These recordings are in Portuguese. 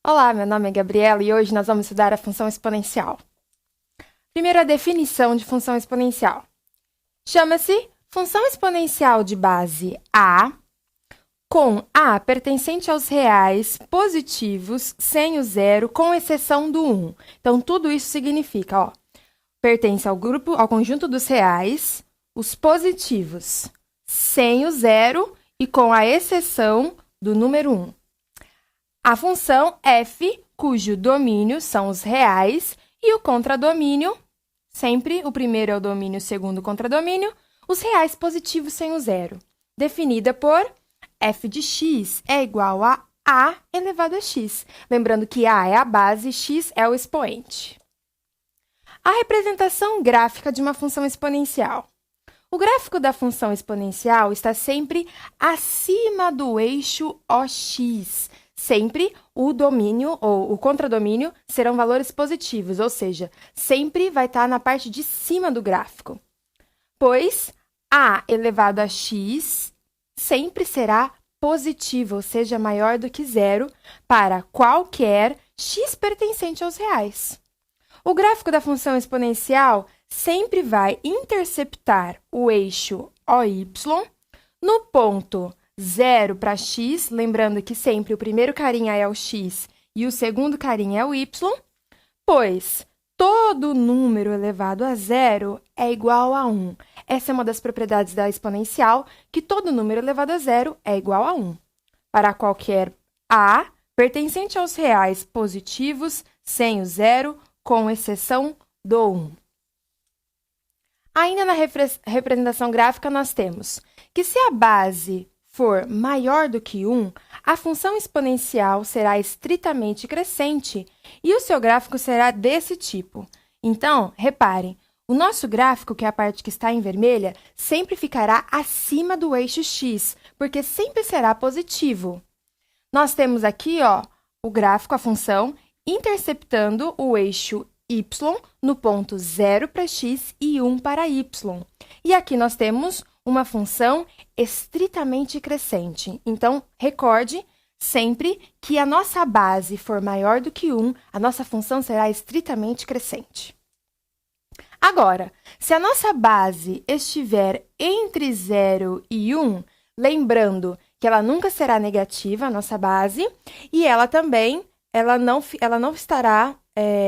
Olá, meu nome é Gabriela e hoje nós vamos estudar a função exponencial. Primeira definição de função exponencial. Chama-se função exponencial de base A, com A pertencente aos reais positivos, sem o zero, com exceção do 1. Então, tudo isso significa, pertence ao conjunto dos reais, os positivos, sem o zero e com a exceção do número 1. A função f, cujo domínio são os reais, e o contradomínio, sempre o primeiro é o domínio, o segundo o contradomínio, os reais positivos sem o zero, definida por f de x é igual a elevado a x. Lembrando que a é a base, x é o expoente. A representação gráfica de uma função exponencial. O gráfico da função exponencial está sempre acima do eixo OX. Sempre o domínio ou o contradomínio serão valores positivos, ou seja, sempre vai estar na parte de cima do gráfico. Pois a elevado a x sempre será positivo, ou seja, maior do que zero, para qualquer x pertencente aos reais. O gráfico da função exponencial sempre vai interceptar o eixo OY no ponto 0 para x, lembrando que sempre o primeiro carinha é o x e o segundo carinha é o y, pois todo número elevado a zero é igual a 1. Essa é uma das propriedades da exponencial, que todo número elevado a zero é igual a 1. Para qualquer a pertencente aos reais positivos, sem o zero, com exceção do 1. Ainda na representação gráfica, nós temos que se a base for maior do que 1, a função exponencial será estritamente crescente e o seu gráfico será desse tipo. Então, reparem, o nosso gráfico, que é a parte que está em vermelha, sempre ficará acima do eixo x, porque sempre será positivo. Nós temos aqui, o gráfico, a função, interceptando o eixo y no ponto 0 para x e 1 para y. E aqui nós temos uma função estritamente crescente. Então, recorde sempre que a nossa base for maior do que 1, a nossa função será estritamente crescente. Agora, se a nossa base estiver entre 0 e 1, lembrando que ela nunca será negativa, a nossa base, e ela também não estará,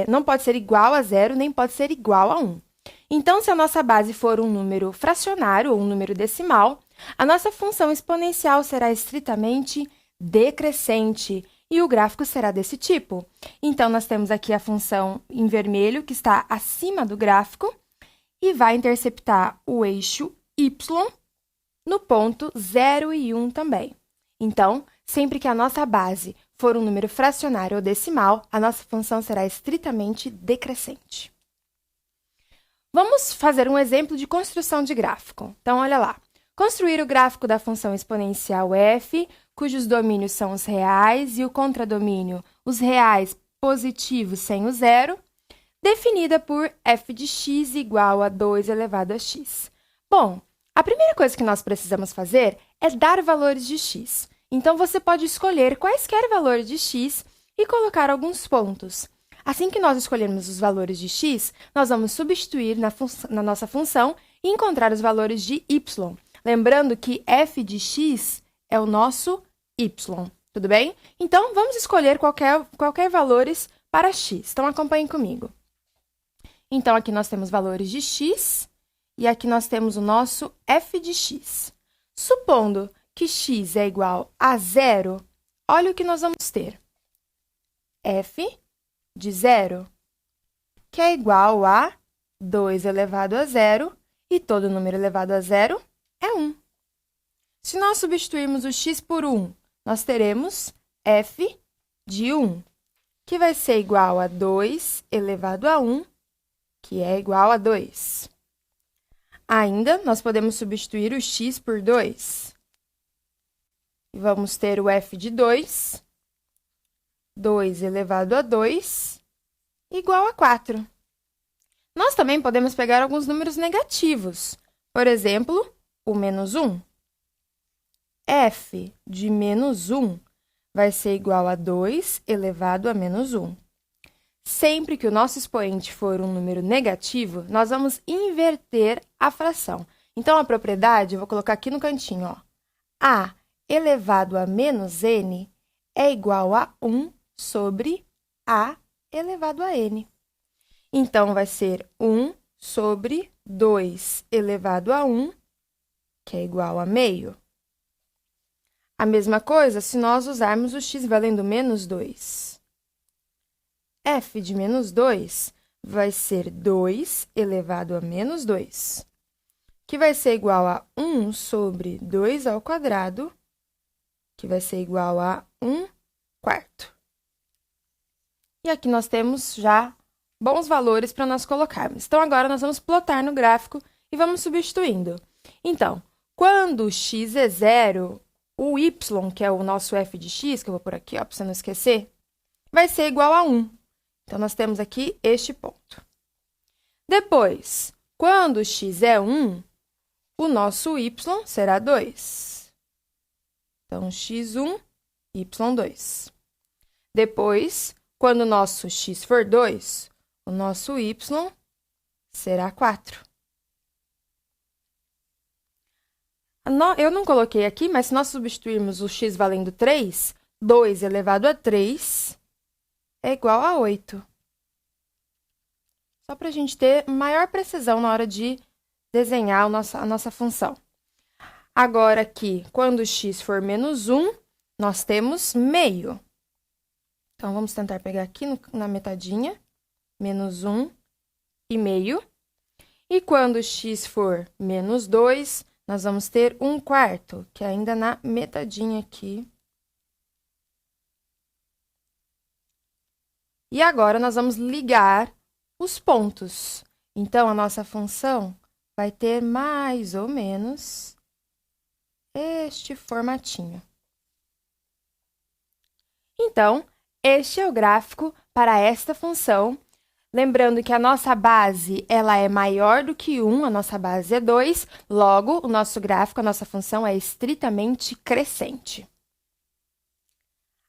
não pode ser igual a 0, nem pode ser igual a 1. Então, se a nossa base for um número fracionário ou um número decimal, a nossa função exponencial será estritamente decrescente e o gráfico será desse tipo. Então, nós temos aqui a função em vermelho, que está acima do gráfico, e vai interceptar o eixo y no ponto 0 e 1 também. Então, sempre que a nossa base for um número fracionário ou decimal, a nossa função será estritamente decrescente. Vamos fazer um exemplo de construção de gráfico. Então, olha lá. Construir o gráfico da função exponencial f, cujos domínios são os reais e o contradomínio, os reais positivos sem o zero, definida por f de x igual a 2 elevado a x. Bom, a primeira coisa que nós precisamos fazer é dar valores de x. Então, você pode escolher quaisquer valores de x e colocar alguns pontos. Assim que nós escolhermos os valores de x, nós vamos substituir na nossa função e encontrar os valores de y. Lembrando que f de x é o nosso y, tudo bem? Então, vamos escolher qualquer valores para x. Então, acompanhem comigo. Então, aqui nós temos valores de x e aqui nós temos o nosso f de x. Supondo que x é igual a 0, olha o que nós vamos ter. F de 0, que é igual a 2 elevado a 0, e todo número elevado a 0 é 1. Se nós substituirmos o x por 1, nós teremos f de 1, que vai ser igual a 2 elevado a 1, que é igual a 2. Ainda, nós podemos substituir o x por 2. E vamos ter o f de 2, 2 elevado a 2, igual a 4. Nós também podemos pegar alguns números negativos. Por exemplo, o menos 1. F de menos 1 vai ser igual a 2 elevado a menos 1. Sempre que o nosso expoente for um número negativo, nós vamos inverter a fração. Então, a propriedade, eu vou colocar aqui no cantinho, ó. A elevado a menos n é igual a 1 sobre A elevado a n. Então, vai ser 1 sobre 2 elevado a 1, que é igual a meio. A mesma coisa se nós usarmos o x valendo menos 2. F de menos 2 vai ser 2 elevado a menos 2, que vai ser igual a 1 sobre 2 ao quadrado, que vai ser igual a 1 quarto. E aqui nós temos já bons valores para nós colocarmos. Então, agora nós vamos plotar no gráfico e vamos substituindo. Então, quando x é zero, o y, que é o nosso f de x, que eu vou por aqui, ó, para você não esquecer, vai ser igual a 1. Então, nós temos aqui este ponto. Depois, quando x é 1, o nosso y será 2. Então, x1, y2. Depois, quando o nosso x for 2, o nosso y será 4. Eu não coloquei aqui, mas se nós substituirmos o x valendo 3, 2 elevado a 3 é igual a 8. Só para a gente ter maior precisão na hora de desenhar a nossa função. Agora, aqui, quando x for menos 1, nós temos meio. Então, vamos tentar pegar aqui na metadinha, menos 1 e meio. E quando x for menos 2, nós vamos ter 1 quarto, que é ainda na metadinha aqui. E agora, nós vamos ligar os pontos. Então, a nossa função vai ter mais ou menos este formatinho. Então, este é o gráfico para esta função. Lembrando que a nossa base ela é maior do que 1, a nossa base é 2, logo, o nosso gráfico, a nossa função é estritamente crescente.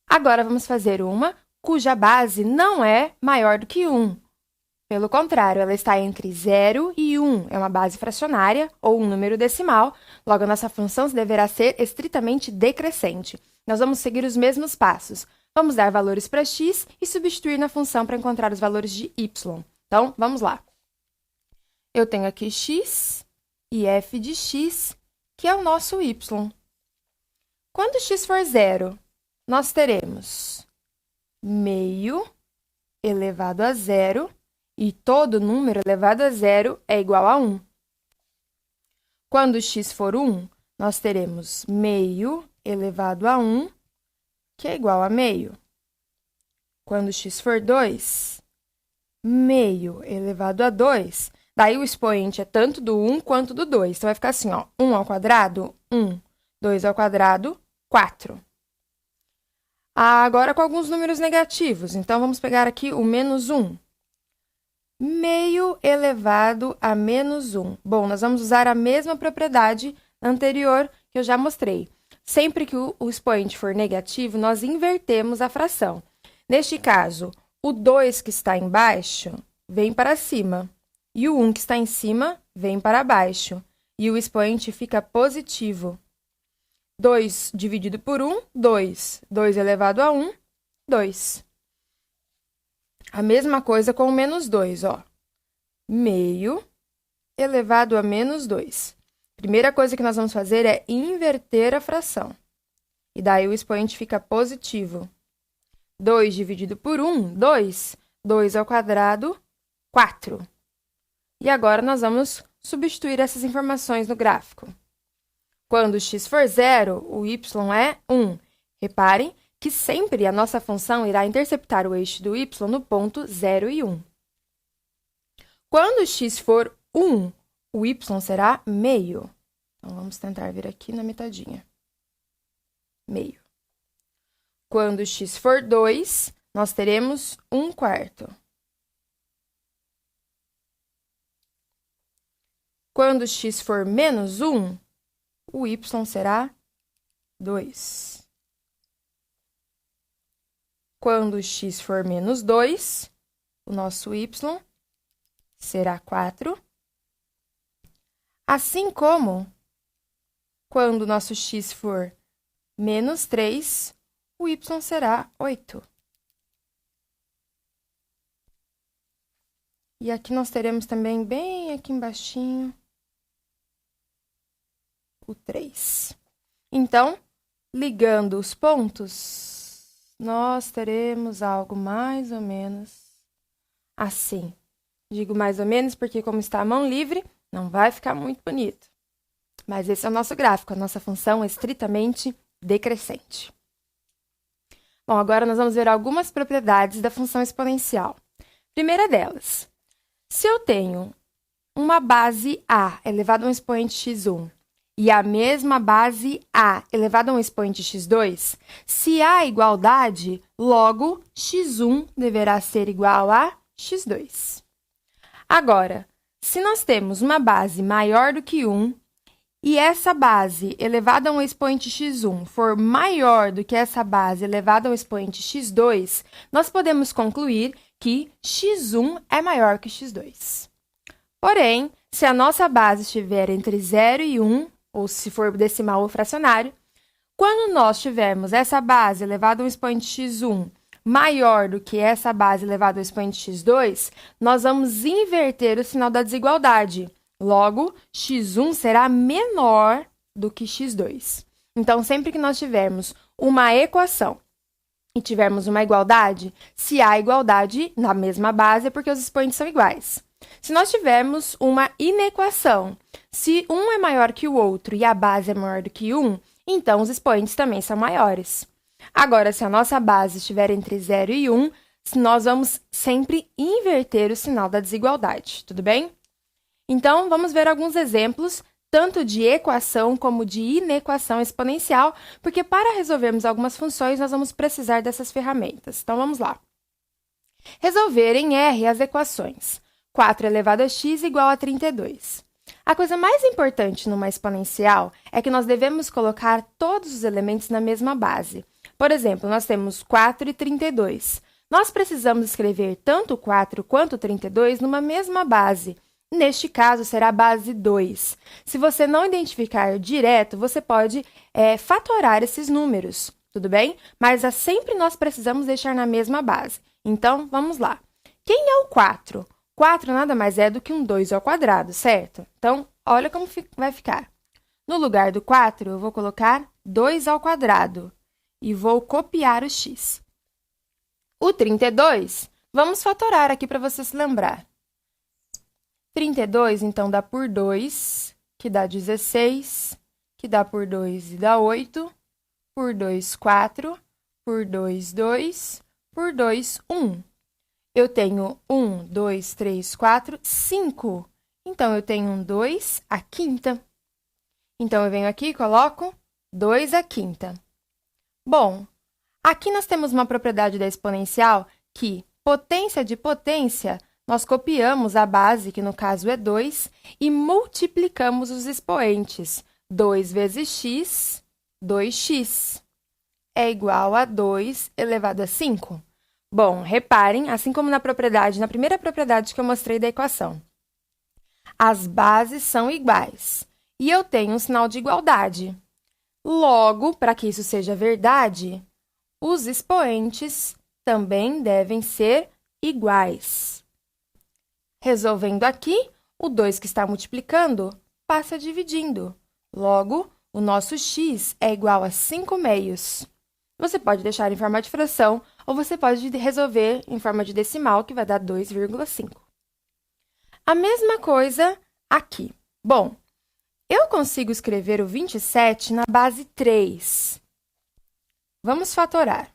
Agora, vamos fazer uma cuja base não é maior do que 1. Pelo contrário, ela está entre 0 e 1, é uma base fracionária ou um número decimal, logo a nossa função deverá ser estritamente decrescente. Nós vamos seguir os mesmos passos. Vamos dar valores para x e substituir na função para encontrar os valores de y. Então, vamos lá. Eu tenho aqui x e f de x, que é o nosso y. Quando x for 0, nós teremos meio elevado a 0, e todo número elevado a 0 é igual a 1. Quando x for 1, nós teremos meio elevado a 1, que é igual a meio. Quando x for 2, meio elevado a 2, daí o expoente é tanto do 1 quanto do 2. Então, vai ficar assim, ó, 1 ao quadrado, 1, 2 ao quadrado, 4. Agora, com alguns números negativos. Então, vamos pegar aqui o menos 1. Meio elevado a menos 1. Bom, nós vamos usar a mesma propriedade anterior que eu já mostrei. Sempre que o expoente for negativo, nós invertemos a fração. Neste caso, o 2 que está embaixo vem para cima, e o 1 que está em cima vem para baixo, e o expoente fica positivo. 2 dividido por 1, 2. 2 elevado a 1, 2. A mesma coisa com o menos 2, ó. Meio elevado a menos 2. Primeira coisa que nós vamos fazer é inverter a fração. E daí o expoente fica positivo. 2 dividido por 1, 2. 2 ao quadrado, 4. E agora nós vamos substituir essas informações no gráfico. Quando x for 0, o y é 1. Reparem que sempre a nossa função irá interceptar o eixo do y no ponto 0 e 1. Quando x for 1, o y será meio. Então, vamos tentar vir aqui na metadinha. Meio. Quando x for 2, nós teremos 1 quarto. Quando x for menos 1, o y será 2. Quando x for menos 2, o nosso y será 4. Assim como, quando o nosso x for menos 3, o y será 8. E aqui nós teremos também, bem aqui embaixinho, o 3. Então, ligando os pontos, nós teremos algo mais ou menos assim. Digo mais ou menos porque, como está a mão livre, não vai ficar muito bonito. Mas esse é o nosso gráfico, a nossa função é estritamente decrescente. Bom, agora nós vamos ver algumas propriedades da função exponencial. Primeira delas, se eu tenho uma base a elevado a um expoente x1 e a mesma base a elevado a um expoente x2, se há igualdade, logo x1 deverá ser igual a x2. Agora, se nós temos uma base maior do que 1 e essa base elevada a um expoente x1 for maior do que essa base elevada a um expoente x2, nós podemos concluir que x1 é maior que x2. Porém, se a nossa base estiver entre 0 e 1, ou se for decimal ou fracionário, quando nós tivermos essa base elevada a um expoente x1 maior do que essa base elevada ao expoente x2, nós vamos inverter o sinal da desigualdade. Logo, x1 será menor do que x2. Então, sempre que nós tivermos uma equação e tivermos uma igualdade, se há igualdade na mesma base, é porque os expoentes são iguais. Se nós tivermos uma inequação, se um é maior que o outro e a base é maior do que 1, então os expoentes também são maiores. Agora, se a nossa base estiver entre 0 e 1, nós vamos sempre inverter o sinal da desigualdade, tudo bem? Então, vamos ver alguns exemplos, tanto de equação como de inequação exponencial, porque para resolvermos algumas funções, nós vamos precisar dessas ferramentas. Então, vamos lá. Resolver em R as equações. 4 elevado a x igual a 32. A coisa mais importante numa exponencial é que nós devemos colocar todos os elementos na mesma base. Por exemplo, nós temos 4 e 32. Nós precisamos escrever tanto 4 quanto 32 numa mesma base. Neste caso, será a base 2. Se você não identificar direto, você pode fatorar esses números, tudo bem? Mas sempre nós precisamos deixar na mesma base. Então, vamos lá. Quem é o 4? 4 nada mais é do que um 2 ao quadrado, certo? Então, olha como vai ficar. No lugar do 4, eu vou colocar 2 ao quadrado e vou copiar o x. O 32, vamos fatorar aqui para você se lembrar. 32, então, dá por 2, que dá 16, que dá por 2 e dá 8, por 2, 4, por 2, 2, por 2, 1. Eu tenho 1, 2, 3, 4, 5. Então, eu tenho um 2 à quinta. Então, eu venho aqui e coloco 2 à quinta. Bom, aqui nós temos uma propriedade da exponencial que, potência de potência, nós copiamos a base, que no caso é 2, e multiplicamos os expoentes. 2 vezes x, 2x, é igual a 2 elevado a 5. Bom, reparem, assim como na primeira propriedade que eu mostrei da equação, as bases são iguais e eu tenho um sinal de igualdade. Logo, para que isso seja verdade, os expoentes também devem ser iguais. Resolvendo aqui, o 2 que está multiplicando passa dividindo. Logo, o nosso x é igual a 5 meios. Você pode deixar em forma de fração ou você pode resolver em forma de decimal, que vai dar 2,5. A mesma coisa aqui. Bom, eu consigo escrever o 27 na base 3. Vamos fatorar.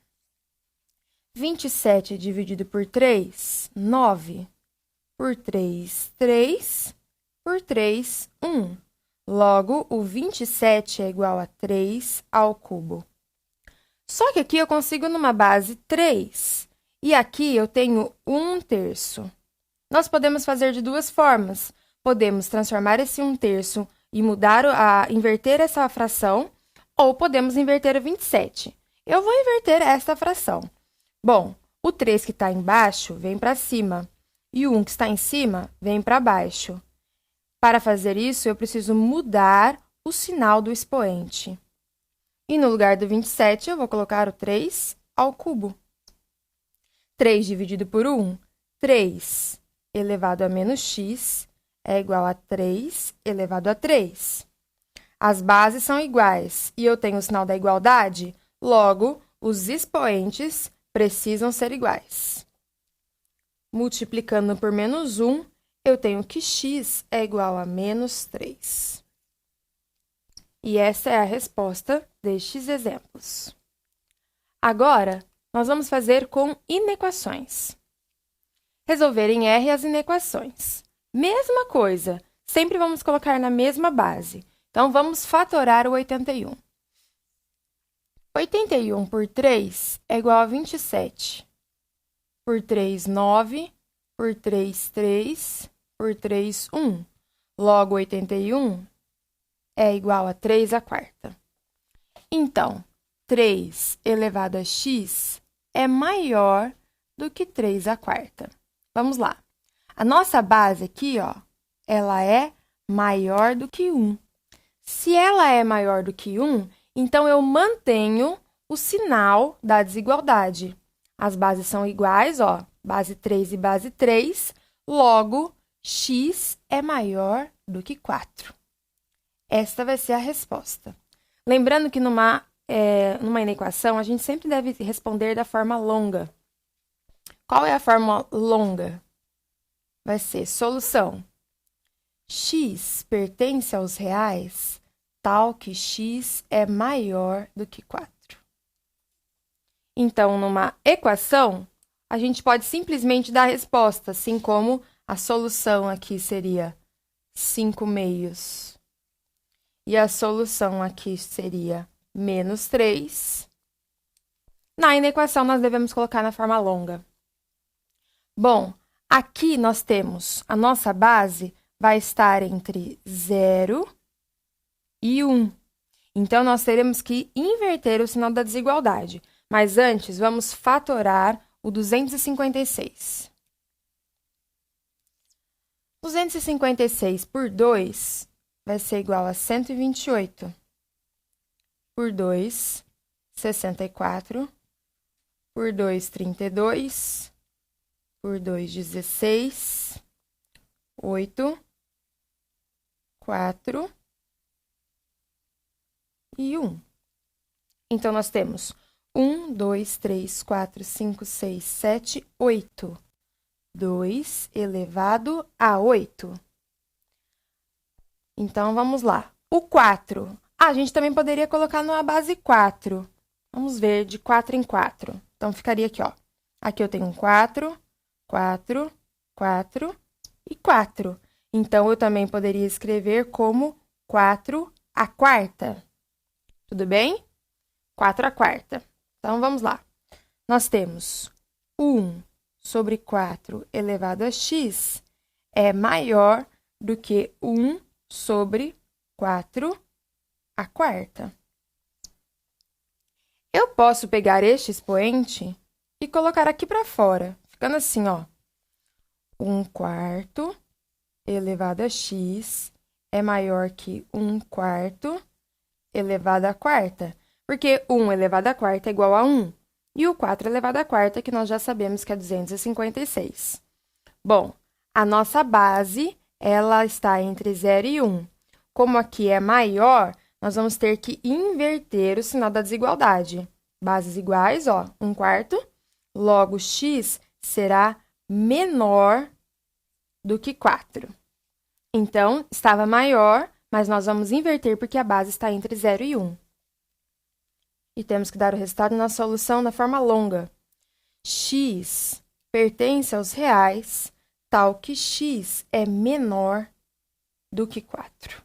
27 dividido por 3, 9. Por 3, 3. Por 3, 1. Logo, o 27 é igual a 3 ao cubo. Só que aqui eu consigo numa base 3. E aqui eu tenho 1/3. Nós podemos fazer de duas formas. Podemos transformar esse 1/3 e inverter essa fração, ou podemos inverter o 27. Eu vou inverter esta fração. Bom, o 3 que está embaixo vem para cima e o 1 que está em cima vem para baixo. Para fazer isso, eu preciso mudar o sinal do expoente. E no lugar do 27, eu vou colocar o 3 ao cubo. 3 dividido por 1, 3 elevado a menos x é igual a 3 elevado a 3. As bases são iguais e eu tenho o sinal da igualdade, logo, os expoentes precisam ser iguais. Multiplicando por menos 1, eu tenho que x é igual a menos 3. E essa é a resposta destes exemplos. Agora, nós vamos fazer com inequações. Resolver em R as inequações. Mesma coisa, sempre vamos colocar na mesma base. Então, vamos fatorar o 81. 81 por 3 é igual a 27. Por 3, 9. Por 3, 3. Por 3, 1. Logo, 81 é igual a 3 à quarta. Então, 3 elevado a x é maior do que 3 à quarta. Vamos lá. A nossa base aqui, ó, ela é maior do que 1. Se ela é maior do que 1, então eu mantenho o sinal da desigualdade. As bases são iguais, ó, base 3 e base 3, logo, x é maior do que 4. Esta vai ser a resposta. Lembrando que numa inequação, a gente sempre deve responder da forma longa. Qual é a forma longa? Vai ser solução. X pertence aos reais, tal que x é maior do que 4. Então, numa equação, a gente pode simplesmente dar a resposta, assim como a solução aqui seria 5 meios. E a solução aqui seria menos 3. Na inequação, nós devemos colocar na forma longa. Bom, aqui nós temos a nossa base vai estar entre 0 e 1. Então, nós teremos que inverter o sinal da desigualdade. Mas antes, vamos fatorar o 256. 256 por 2 vai ser igual a 128. Por 2, 64. Por 2, 32. Por 2, 16. 8. 4 e 1. Então, nós temos 1, 2, 3, 4, 5, 6, 7, 8. 2 elevado a 8. Então, vamos lá. O 4. A gente também poderia colocar numa base 4. Vamos ver, de 4 em 4. Então, ficaria aqui, ó. Aqui eu tenho 4, 4, 4 e 4. Então, eu também poderia escrever como 4 à quarta. Tudo bem? 4 à quarta. Então, vamos lá. Nós temos 1 sobre 4 elevado a x é maior do que 1 sobre 4 à quarta. Eu posso pegar este expoente e colocar aqui para fora, ficando assim, ó. 1 quarto elevado a x é maior que 1 quarto elevado à quarta, porque 1 elevado à quarta é igual a 1, e o 4 elevado à quarta, que nós já sabemos que é 256. Bom, a nossa base, ela está entre 0 e 1. Como aqui é maior, nós vamos ter que inverter o sinal da desigualdade. Bases iguais, ó, 1 quarto, logo x será menor do que 4. Então, estava maior, mas nós vamos inverter porque a base está entre 0 e 1. E temos que dar o resultado na solução na forma longa. X pertence aos reais, tal que x é menor do que 4.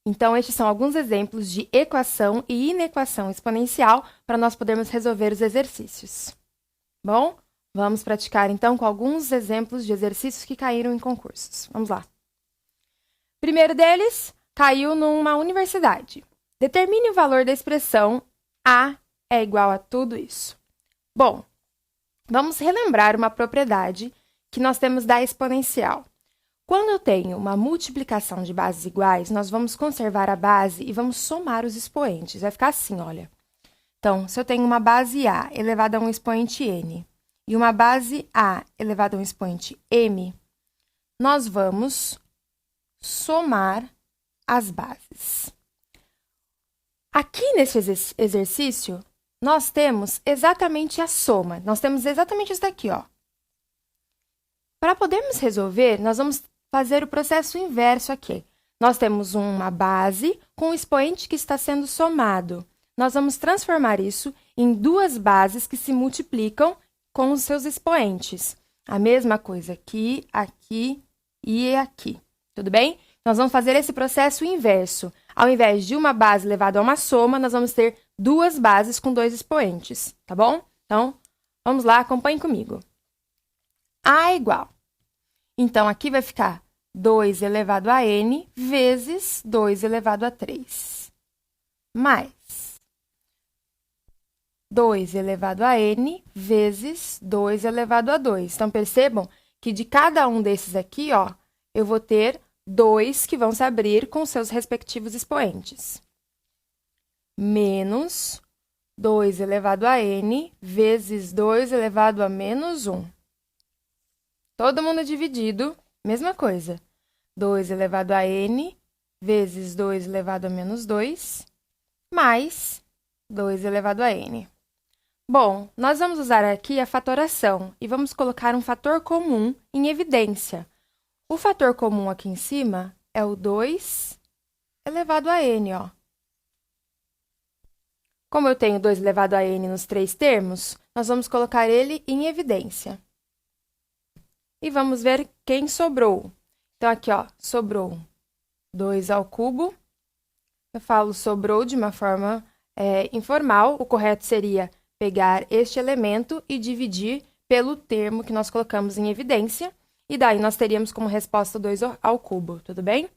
Então, estes são alguns exemplos de equação e inequação exponencial para nós podermos resolver os exercícios. Bom, vamos praticar então com alguns exemplos de exercícios que caíram em concursos. Vamos lá. Primeiro deles, caiu numa universidade. Determine o valor da expressão A é igual a tudo isso. Bom, vamos relembrar uma propriedade que nós temos da exponencial. Quando eu tenho uma multiplicação de bases iguais, nós vamos conservar a base e vamos somar os expoentes. Vai ficar assim, olha. Então, se eu tenho uma base A elevada a um expoente n e uma base A elevada a um expoente m, nós vamos somar as bases. Aqui nesse exercício, nós temos exatamente a soma. Nós temos exatamente isso daqui, ó. Para podermos resolver, nós vamos fazer o processo inverso aqui. Nós temos uma base com o expoente que está sendo somado. Nós vamos transformar isso em duas bases que se multiplicam com os seus expoentes. A mesma coisa aqui, aqui e aqui. Tudo bem? Nós vamos fazer esse processo inverso. Ao invés de uma base elevada a uma soma, nós vamos ter duas bases com dois expoentes, tá bom? Então, vamos lá, acompanhe comigo. A é igual. Então, aqui vai ficar 2 elevado a n vezes 2 elevado a 3. Mais 2 elevado a n vezes 2 elevado a 2. Então, percebam que de cada um desses aqui, ó, eu vou ter 2 que vão se abrir com seus respectivos expoentes. Menos 2 elevado a n vezes 2 elevado a menos 1. Todo mundo dividido, mesma coisa. 2 elevado a n vezes 2 elevado a menos 2, mais 2 elevado a n. Bom, nós vamos usar aqui a fatoração e vamos colocar um fator comum em evidência. O fator comum aqui em cima é o 2 elevado a n, ó. Como eu tenho 2 elevado a n nos três termos, nós vamos colocar ele em evidência. E vamos ver quem sobrou. Então, aqui, ó, sobrou 2 ao cubo. Eu falo sobrou de uma forma informal. O correto seria pegar este elemento e dividir pelo termo que nós colocamos em evidência. E daí, nós teríamos como resposta 2 ao cubo, tudo bem?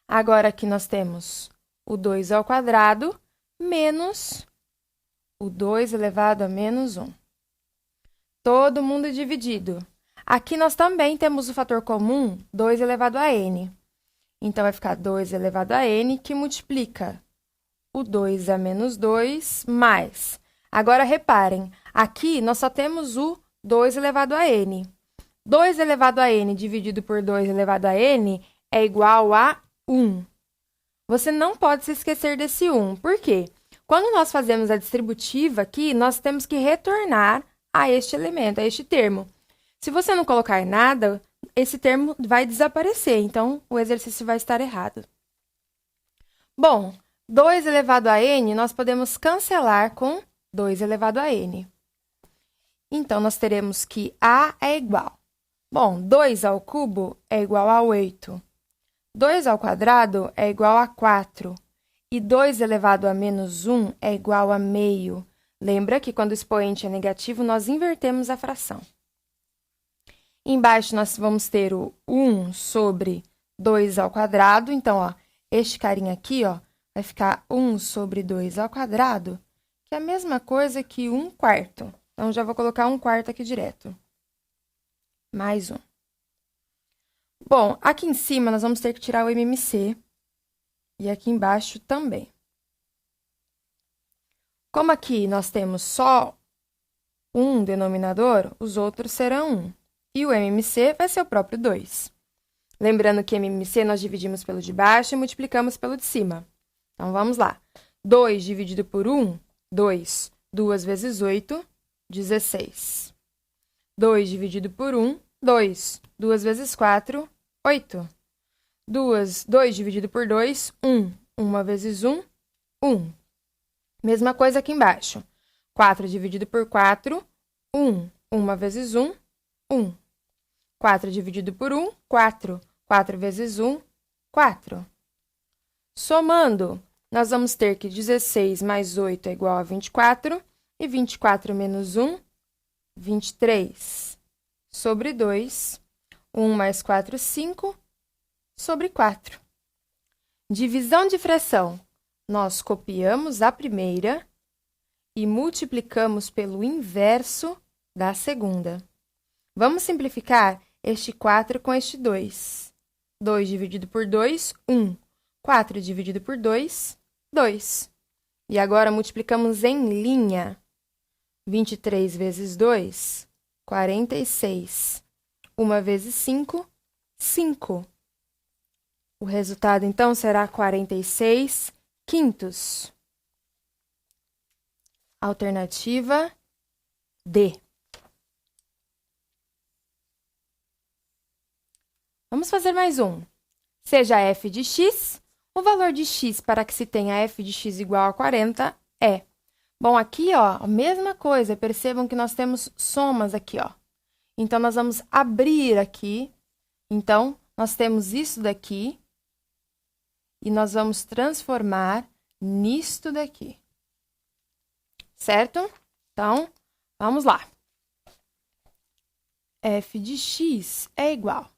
Agora, aqui nós temos o 2 ao quadrado menos o 2 elevado a menos 1. Todo mundo dividido. Aqui nós também temos o fator comum 2 elevado a n. Então, vai ficar 2 elevado a n, que multiplica o 2 a menos 2 mais. Agora, reparem, aqui nós só temos o 2 elevado a n. 2 elevado a n dividido por 2 elevado a n é igual a 1. Você não pode se esquecer desse 1. Por quê? Quando nós fazemos a distributiva aqui, nós temos que retornar a este elemento, a este termo. Se você não colocar nada, esse termo vai desaparecer, então o exercício vai estar errado. Bom, 2 elevado a n, nós podemos cancelar com 2 elevado a n. Então, nós teremos que a é igual. Bom, 2 ao cubo é igual a 8. 2 ao quadrado é igual a 4. E 2 elevado a menos 1 é igual a meio. Lembra que quando o expoente é negativo, nós invertemos a fração. Embaixo, nós vamos ter o 1 sobre 2 ao quadrado. Então, ó, este carinha aqui, ó, vai ficar 1 sobre 2 ao quadrado, que é a mesma coisa que 1 quarto. Então, já vou colocar 1 quarto aqui direto. Mais 1. Bom, aqui em cima, nós vamos ter que tirar o MMC. E aqui embaixo também. Como aqui nós temos só um denominador, os outros serão 1. E o MMC vai ser o próprio 2. Lembrando que MMC nós dividimos pelo de baixo e multiplicamos pelo de cima. Então, vamos lá. 2 dividido por 1, 2. 2 vezes 8, 16. 2 dividido por 1, 2. 2 vezes 4, 8. 2 dividido por 2, 1. 1 vezes 1, 1. Mesma coisa aqui embaixo. 4 dividido por 4, 1. 1 vezes 1, 1. 4 dividido por 1, 4. 4 vezes 1, 4. Somando, nós vamos ter que 16 mais 8 é igual a 24. E 24 menos 1, 23. Sobre 2. 1 mais 4, 5. Sobre 4. Divisão de fração. Nós copiamos a primeira e multiplicamos pelo inverso da segunda. Vamos simplificar este 4 com este 2. 2 dividido por 2, 1. 4 dividido por 2, 2. E agora multiplicamos em linha. 23 vezes 2, 46. 1 vezes 5, 5. O resultado, então, será 46 quintos. Alternativa D. Vamos fazer mais um. Seja f de x, o valor de x para que se tenha f de x igual a 40 é... Bom, aqui, ó, a mesma coisa. Percebam que nós temos somas aqui, ó. Então, nós vamos abrir aqui. Então, nós temos isso daqui. E nós vamos transformar nisto daqui. Certo? Então, vamos lá. F de x é igual.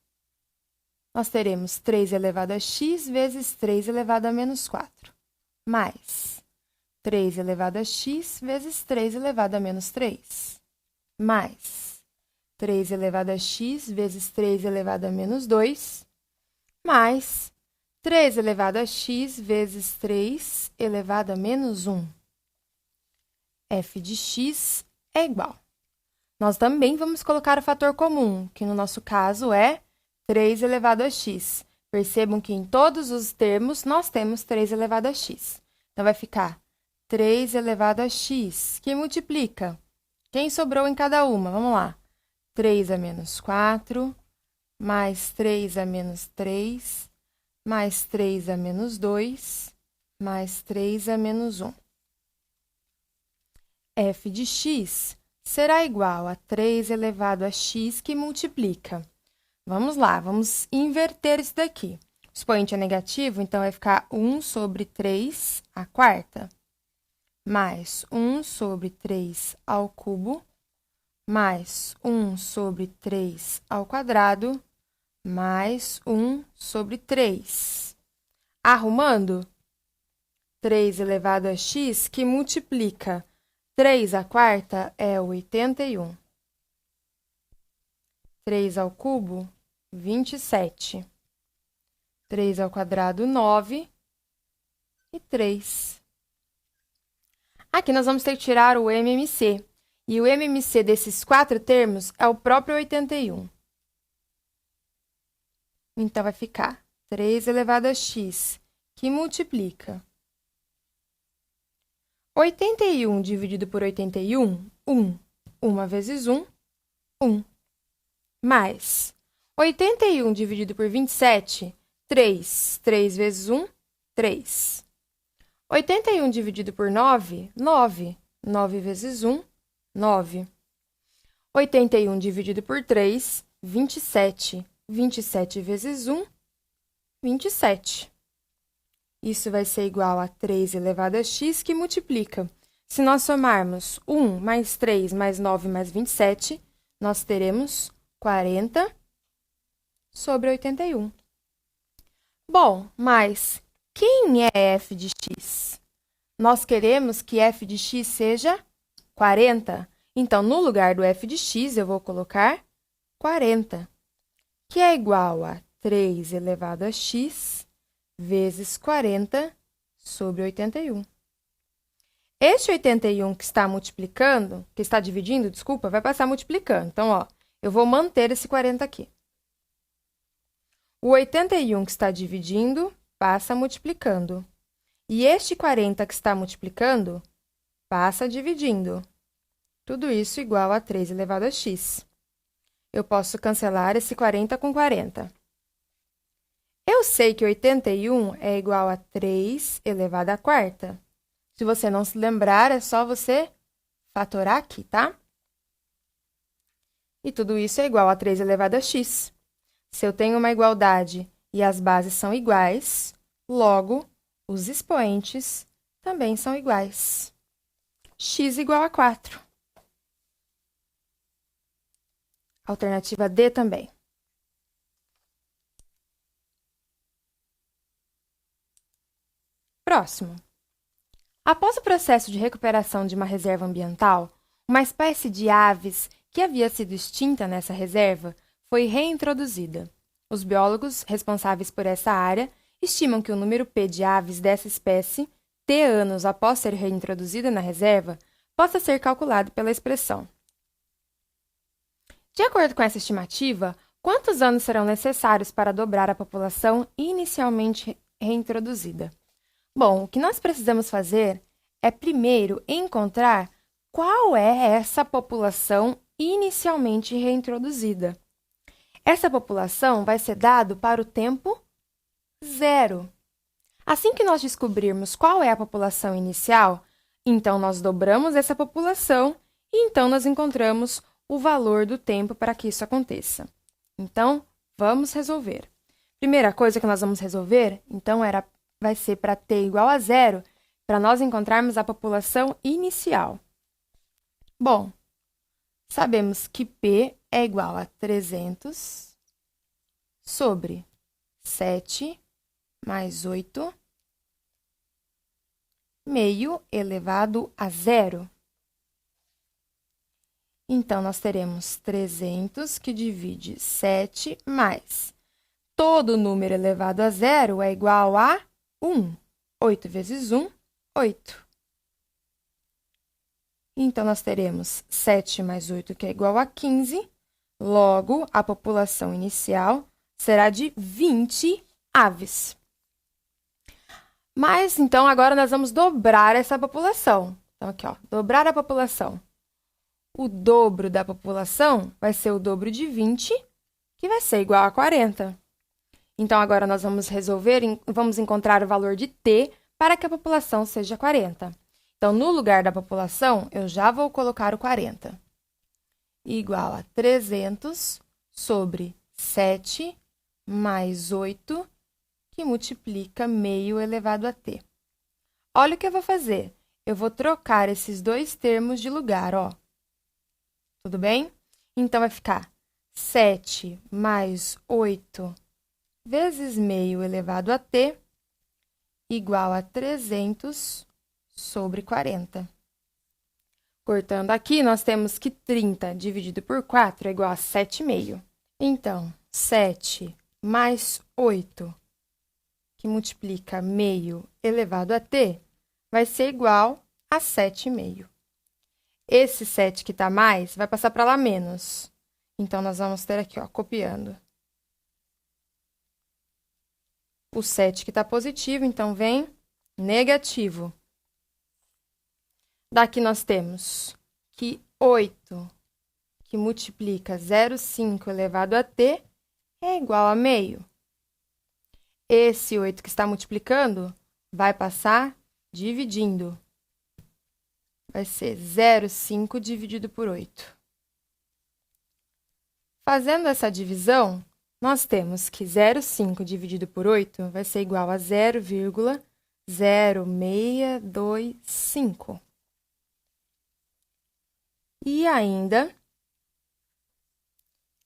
Nós teremos 3 elevado a x vezes 3 elevado a menos 4. Mais 3 elevado a x vezes 3 elevado a menos 3. Mais 3 elevado a x vezes 3 elevado a menos 2. Mais 3 elevado a x vezes 3 elevado a menos 1. F de x é igual. Nós também vamos colocar o fator comum, que no nosso caso é 3 elevado a x. Percebam que em todos os termos nós temos 3 elevado a x. Então, vai ficar 3 elevado a x, que multiplica. Quem sobrou em cada uma? Vamos lá. 3 a menos 4, mais 3 a menos 3, mais 3 a menos 2, mais 3 a menos 1. F de x será igual a 3 elevado a x, que multiplica. Vamos lá, vamos inverter isso daqui. O expoente é negativo, então vai ficar 1 sobre 3 à quarta, mais 1 sobre 3 ao cubo, mais 1 sobre 3 ao quadrado, mais 1 sobre 3. Arrumando, 3 elevado a x, que multiplica 3 à quarta é 81. 3 ao cubo, 27. 3 ao quadrado, 9. E 3. Aqui nós vamos ter que tirar o MMC. E o MMC desses 4 termos é o próprio 81. Então, vai ficar 3 elevado a x, que multiplica 81 dividido por 81, 1. 1 vezes 1, 1. Mais 81 dividido por 27, 3. 3 vezes 1, 3. 81 dividido por 9, 9. 9 vezes 1, 9. 81 dividido por 3, 27. 27 vezes 1, 27. Isso vai ser igual a 3 elevado a x, que multiplica. Se nós somarmos 1 mais 3 mais 9 mais 27, nós teremos 40 sobre 81. Bom, mas quem é f de x? Nós queremos que f de x seja 40. Então, no lugar do f de x, eu vou colocar 40, que é igual a 3 elevado a x vezes 40 sobre 81. Este 81 que está multiplicando, que está dividindo, desculpa, vai passar multiplicando. Então, ó, eu vou manter esse 40 aqui. O 81 que está dividindo, passa multiplicando. E este 40 que está multiplicando, passa dividindo. Tudo isso igual a 3 elevado a x. Eu posso cancelar esse 40 com 40. Eu sei que 81 é igual a 3 elevado à quarta. Se você não se lembrar, é só você fatorar aqui, tá? E tudo isso é igual a 3 elevado a x. Se eu tenho uma igualdade e as bases são iguais, logo, os expoentes também são iguais. X igual a 4. Alternativa D também. Próximo. Após o processo de recuperação de uma reserva ambiental, uma espécie de aves que havia sido extinta nessa reserva foi reintroduzida. Os biólogos responsáveis por essa área estimam que o número P de aves dessa espécie, T anos após ser reintroduzida na reserva, possa ser calculado pela expressão. De acordo com essa estimativa, quantos anos serão necessários para dobrar a população inicialmente reintroduzida? Bom, o que nós precisamos fazer é primeiro encontrar qual é essa população inicialmente reintroduzida. Essa população vai ser dada para o tempo zero. Assim que nós descobrirmos qual é a população inicial, então nós dobramos essa população e então nós encontramos o valor do tempo para que isso aconteça. Então, vamos resolver. Primeira coisa que nós vamos resolver, então, vai ser para t igual a zero, para nós encontrarmos a população inicial. Bom, sabemos que P é igual a 300 sobre 7 mais 8, meio elevado a zero. Então, nós teremos 300 que divide 7 mais todo número elevado a zero é igual a 1. 8 vezes 1, 8. Então, nós teremos 7 mais 8, que é igual a 15. Logo, a população inicial será de 20 aves. Mas, então, agora nós vamos dobrar essa população. Então, aqui, ó, dobrar a população. O dobro da população vai ser o dobro de 20, que vai ser igual a 40. Então, agora nós vamos vamos encontrar o valor de t para que a população seja 40. Então, no lugar da população, eu já vou colocar o 40. Igual a 300 sobre 7 mais 8, que multiplica meio elevado a t. Olha o que eu vou fazer. Eu vou trocar esses dois termos de lugar, ó. Tudo bem? Então, vai ficar 7 mais 8 vezes meio elevado a t igual a 300 sobre 40. Cortando aqui, nós temos que 30 dividido por 4 é igual a 7,5. Então, 7 mais 8, que multiplica meio elevado a t, vai ser igual a 7,5. Esse 7 que está mais vai passar para lá menos. Então, nós vamos ter aqui, ó, copiando. O 7 que está positivo, então, vem negativo. Daqui nós temos que 8, que multiplica 0,5 elevado a t, é igual a meio. Esse 8 que está multiplicando vai passar dividindo. Vai ser 0,5 dividido por 8. Fazendo essa divisão, nós temos que 0,5 dividido por 8 vai ser igual a 0,0625. E ainda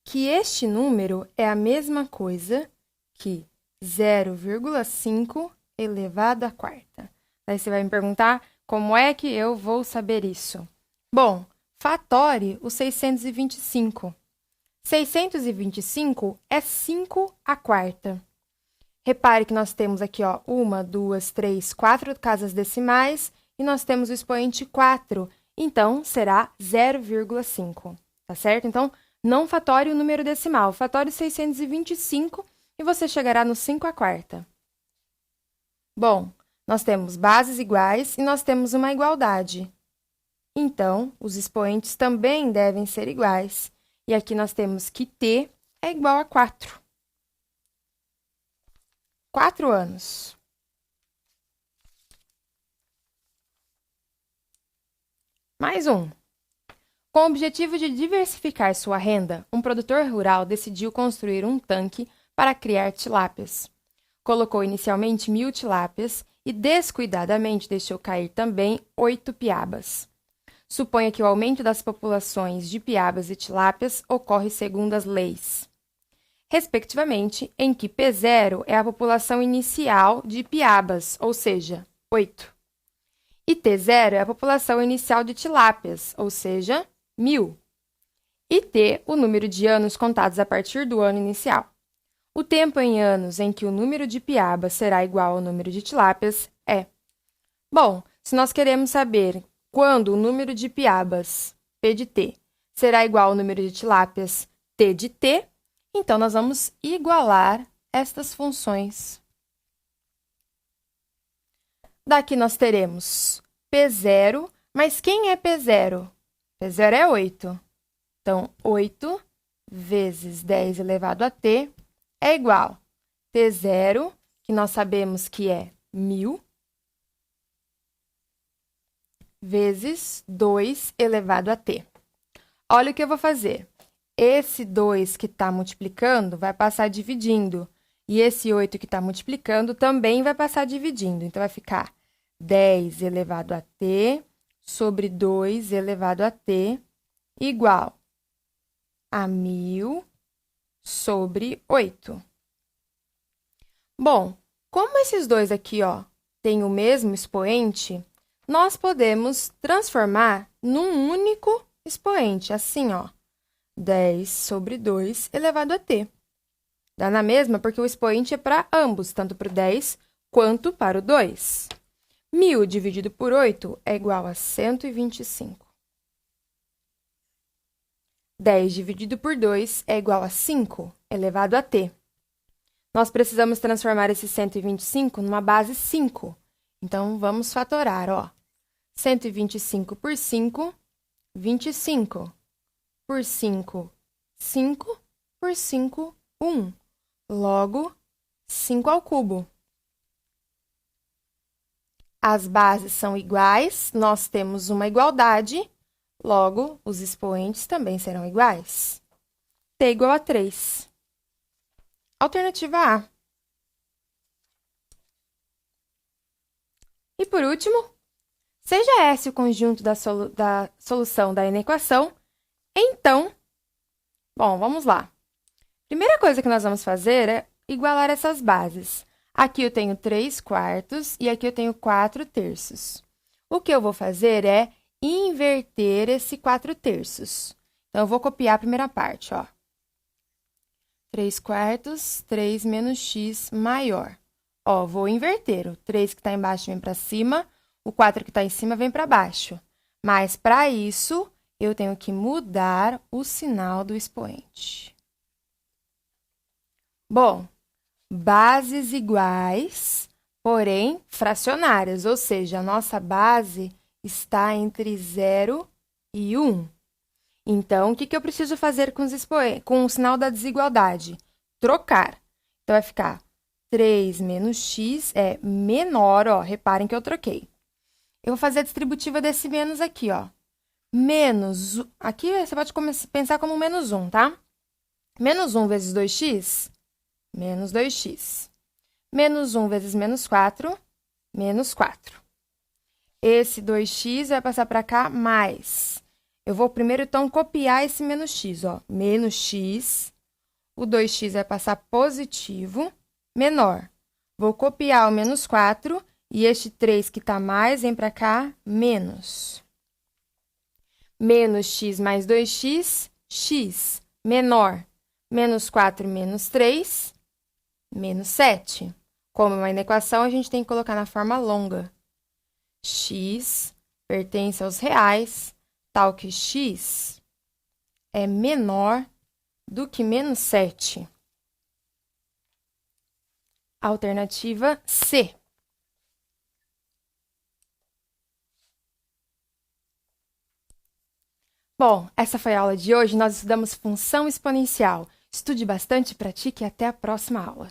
que este número é a mesma coisa que 0,5 elevado à quarta. Daí você vai me perguntar, como é que eu vou saber isso? Bom, fatore o 625. 625 é 5 à quarta. Repare que nós temos aqui, ó, 1, 2, 3, 4 casas decimais e nós temos o expoente 4. Então, será 0,5, tá certo? Então, não fatore o número decimal, fatore 625 e você chegará no 5 à quarta. Bom, nós temos bases iguais e nós temos uma igualdade. Então, os expoentes também devem ser iguais. E aqui nós temos que t é igual a 4. 4 anos. Mais um. Com o objetivo de diversificar sua renda, um produtor rural decidiu construir um tanque para criar tilápias. Colocou inicialmente 1.000 tilápias e descuidadamente deixou cair também 8 piabas. Suponha que o aumento das populações de piabas e tilápias ocorre segundo as leis, respectivamente, em que P0 é a população inicial de piabas, ou seja, 8. E T0 é a população inicial de tilápias, ou seja, 1000. E T, o número de anos contados a partir do ano inicial. O tempo em anos em que o número de piabas será igual ao número de tilápias é. Bom, se nós queremos saber quando o número de piabas, P de T, será igual ao número de tilápias, T de T, então nós vamos igualar estas funções. Daqui nós teremos P0, mas quem é P0? P0 é 8. Então, 8 vezes 10 elevado a t é igual a T0, que nós sabemos que é 1000, vezes 2 elevado a t. Olha o que eu vou fazer. Esse 2 que está multiplicando vai passar dividindo. E esse 8 que está multiplicando também vai passar dividindo. Então, vai ficar 10 elevado a t sobre 2 elevado a t igual a 1000 sobre 8. Bom, como esses dois aqui, ó, têm o mesmo expoente, nós podemos transformar num único expoente, assim, ó, 10 sobre 2 elevado a t. Dá na mesma porque o expoente é para ambos, tanto para o 10 quanto para o 2. 1000 dividido por 8 é igual a 125. 10 dividido por 2 é igual a 5 elevado a t. Nós precisamos transformar esse 125 numa base 5. Então, vamos fatorar, ó. 125 por 5, 25. Por 5, 5. Por 5, 1. Logo, 5 ao cubo. As bases são iguais, nós temos uma igualdade, logo, os expoentes também serão iguais. T igual a 3. Alternativa A. E por último, seja S o conjunto da solução da equação, então, bom, vamos lá. Primeira coisa que nós vamos fazer é igualar essas bases. Aqui eu tenho 3/4 e aqui eu tenho 4/3. O que eu vou fazer é inverter esse 4/3. Então, eu vou copiar a primeira parte, ó. 3/4, 3 menos x maior. Ó, vou inverter. O 3 que está embaixo vem para cima, o 4 que está em cima vem para baixo. Mas, para isso, eu tenho que mudar o sinal do expoente. Bom, bases iguais, porém fracionárias, ou seja, a nossa base está entre 0 e 1. Então, o que eu preciso fazer com o sinal da desigualdade? Trocar. Então, vai ficar 3 menos x é menor, ó, reparem que eu troquei. Eu vou fazer a distributiva desse menos aqui, ó. Menos, aqui você pode pensar como menos 1, tá? Menos 1 vezes 2x, menos 2x. Menos 1 vezes menos 4, menos 4. Esse 2x vai passar para cá, mais. Eu vou primeiro, então, copiar esse menos x, ó. Menos x, o 2x vai passar positivo, menor. Vou copiar o menos 4, e este 3 que está mais, vem para cá, menos. Menos x mais 2x, x, menor. Menos 4 menos 3, menos 7. Como é uma inequação, a gente tem que colocar na forma longa. X pertence aos reais, tal que x é menor do que menos 7. Alternativa C. Bom, essa foi a aula de hoje. Nós estudamos função exponencial. Estude bastante, pratique e até a próxima aula.